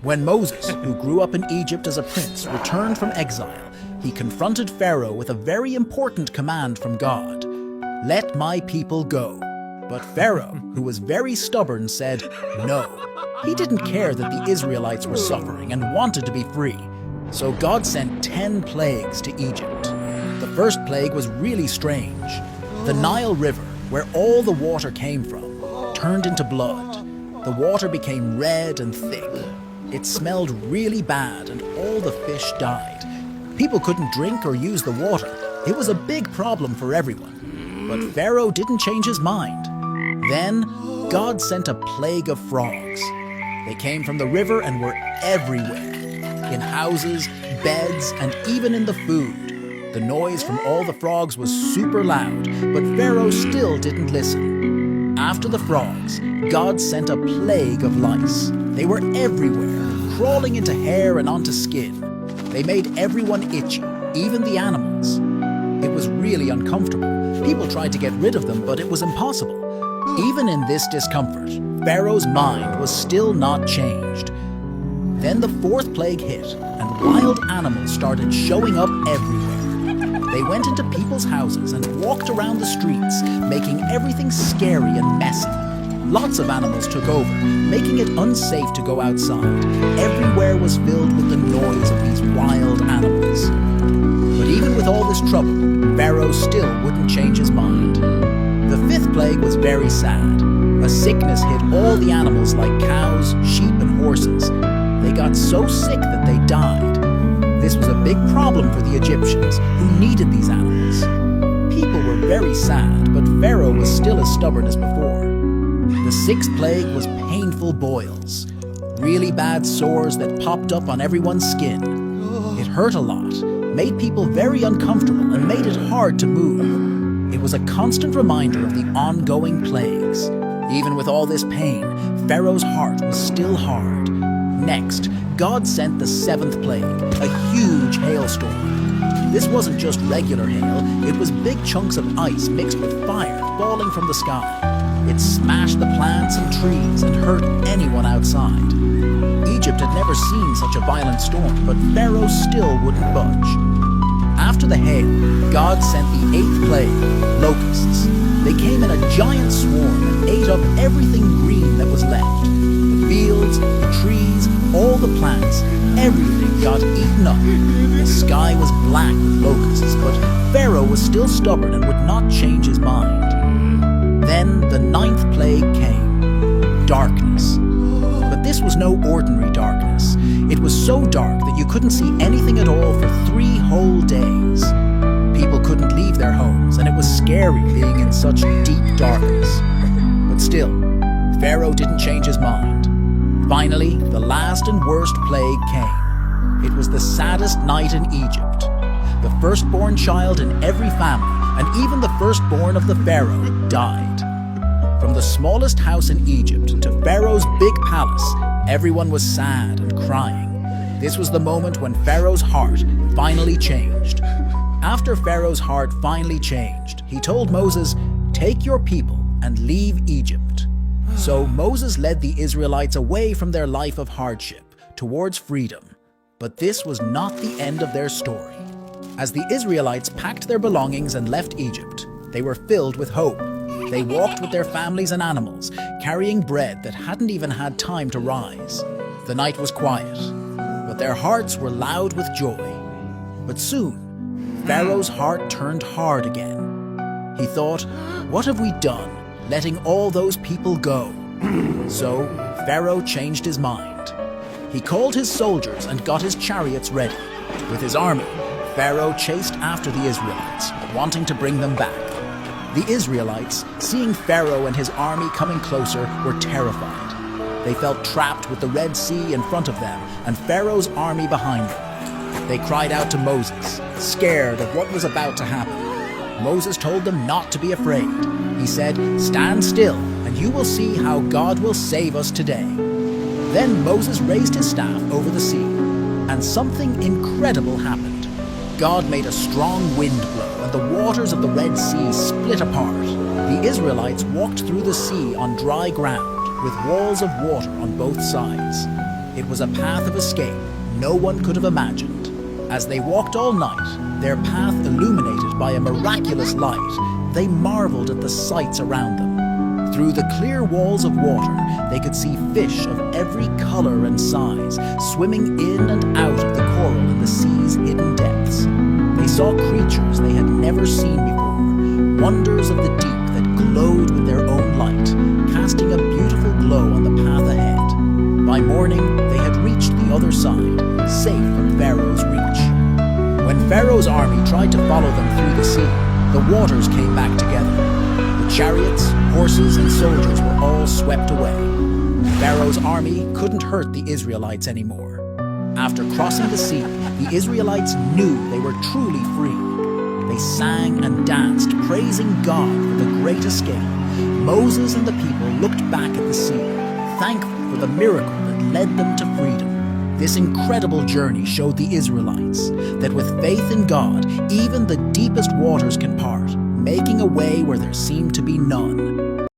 When Moses, who grew up in Egypt as a prince, returned from exile, he confronted Pharaoh with a very important command from God. Let my people go. But Pharaoh, who was very stubborn, said no. He didn't care that the Israelites were suffering and wanted to be free. So God sent 10 plagues to Egypt. The first plague was really strange. The Nile River, where all the water came from, turned into blood. The water became red and thick. It smelled really bad and all the fish died. People couldn't drink or use the water. It was a big problem for everyone. But Pharaoh didn't change his mind. Then God sent a plague of frogs. They came from the river and were everywhere. In houses, beds, and even in the food. The noise from all the frogs was super loud, but Pharaoh still didn't listen. After the frogs, God sent a plague of lice. They were everywhere, crawling into hair and onto skin. They made everyone itchy, even the animals. It was really uncomfortable. People tried to get rid of them, but it was impossible. Even in this discomfort, Pharaoh's mind was still not changed. Then the fourth plague hit, and wild animals started showing up everywhere. They went into people's houses and walked around the streets, making everything scary and messy. Lots of animals took over, making it unsafe to go outside. Everywhere was filled with the noise of these wild animals. But even with all this trouble, Pharaoh still wouldn't change his mind. The fifth plague was very sad. A sickness hit all the animals like cows, sheep, and horses. They got so sick that they died. This was a big problem for the Egyptians, who needed these animals. People were very sad, but Pharaoh was still as stubborn as before. The sixth plague was painful boils. Really bad sores that popped up on everyone's skin. It hurt a lot, made people very uncomfortable, and made it hard to move. It was a constant reminder of the ongoing plagues. Even with all this pain, Pharaoh's heart was still hard. Next, God sent the seventh plague, a huge hailstorm. This wasn't just regular hail, it was big chunks of ice mixed with fire falling from the sky. It smashed the plants and trees and hurt anyone outside. Egypt had never seen such a violent storm, but Pharaoh still wouldn't budge. After the hail, God sent the eighth plague, locusts. They came in a giant swarm and ate up everything green that was left. The fields, the trees, all the plants, everything got eaten up. The sky was black with locusts, but Pharaoh was still stubborn and would not change his mind. Then the ninth plague came, darkness. But this was no ordinary darkness. It was so dark that you couldn't see anything at all for 3 whole days. People couldn't leave their homes, and it was scary being in such deep darkness. But still, Pharaoh didn't change his mind. Finally, the last and worst plague came. It was the saddest night in Egypt. The firstborn child in every family, and even the firstborn of the Pharaoh, died. From the smallest house in Egypt to Pharaoh's big palace, everyone was sad and crying. This was the moment when Pharaoh's heart finally changed. After Pharaoh's heart finally changed, he told Moses, "Take your people and leave Egypt." So Moses led the Israelites away from their life of hardship towards freedom. But this was not the end of their story. As the Israelites packed their belongings and left Egypt, they were filled with hope. They walked with their families and animals, carrying bread that hadn't even had time to rise. The night was quiet, but their hearts were loud with joy. But soon, Pharaoh's heart turned hard again. He thought, "What have we done, letting all those people go?" So Pharaoh changed his mind. He called his soldiers and got his chariots ready. With his army, Pharaoh chased after the Israelites, wanting to bring them back. The Israelites, seeing Pharaoh and his army coming closer, were terrified. They felt trapped with the Red Sea in front of them and Pharaoh's army behind them. They cried out to Moses, scared of what was about to happen. Moses told them not to be afraid. He said, "Stand still, and you will see how God will save us today." Then Moses raised his staff over the sea, and something incredible happened. God made a strong wind blow, and the waters of the Red Sea split apart. The Israelites walked through the sea on dry ground, with walls of water on both sides. It was a path of escape no one could have imagined. As they walked all night, their path illuminated by a miraculous light, they marveled at the sights around them. Through the clear walls of water, they could see fish of every color and size, swimming in and out of the coral in the sea's hidden depths. They saw creatures they had never seen before, wonders of the deep that glowed with their own light, casting a beautiful glow on the path ahead. By morning, they had reached the other side, safe from Pharaoh's reach. When Pharaoh's army tried to follow them through the sea, the waters came back together. The chariots, horses, and soldiers were all swept away. Pharaoh's army couldn't hurt the Israelites anymore. After crossing the sea, the Israelites knew they were truly free. They sang and danced, praising God for the great escape. Moses and the people looked back at the sea, thankful for the miracle that led them to freedom. This incredible journey showed the Israelites that with faith in God, even the deepest waters can part, making a way where there seemed to be none.